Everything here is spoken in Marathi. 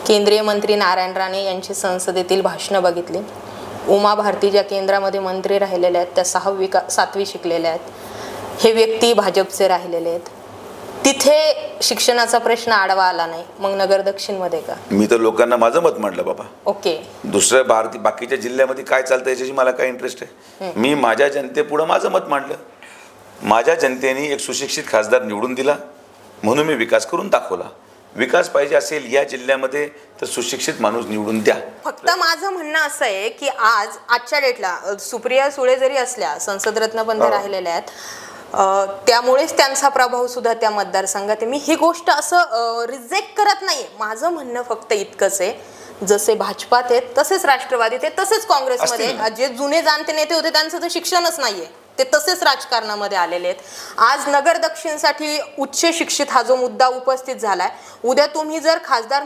केंद्रीय मंत्री नारायण राणे यांची संसदेतील भाषणं बघितली. उमा भारती ज्या केंद्रामध्ये मंत्री राहिलेल्या आहेत त्या 6वी का 7वी शिकलेल्या आहेत. हे व्यक्ती भाजपचे राहिलेले आहेत. तिथे शिक्षणाचा प्रश्न आडवा आला नाही. मग नगर दक्षिण मध्ये का? मी तर लोकांना माझं मत मांडलं बाबा. ओके. दुसऱ्या बाकीच्या जिल्ह्यामध्ये काय चालतं याच्याशी मला काय इंटरेस्ट आहे. मी माझ्या जनतेपुढं माझं मत मांडलं. माझ्या जनतेने एक सुशिक्षित खासदार निवडून दिला म्हणून मी विकास करून दाखवला. विकास पाहिजे असेल या जिल्ह्यामध्ये तर सुशिक्षित माणूस निवडून द्या. फक्त माझं म्हणणं असं आहे की आजच्या डेटला सुप्रिया सुळे जरी असल्या संसद रत्न बंद राहिलेल्या आहेत, त्यामुळेच त्यांचा प्रभाव सुद्धा त्या मतदारसंघात आहे. मी ही गोष्ट असं रिजेक्ट करत नाहीये. माझं म्हणणं फक्त इतकंच आहे, जसे भाजपात आहेत तसेच राष्ट्रवादीत आहेत तसेच काँग्रेसमध्ये जे जुने जाणते नेते होते त्यांचं तर शिक्षणच नाहीये, ते तसेच राजकारणामध्ये आलेले आहेत. आज नगर दक्षिणसाठी उच्च शिक्षित हा जो मुद्दा उपस्थित झालाय, उद्या तुम्ही जर खासदार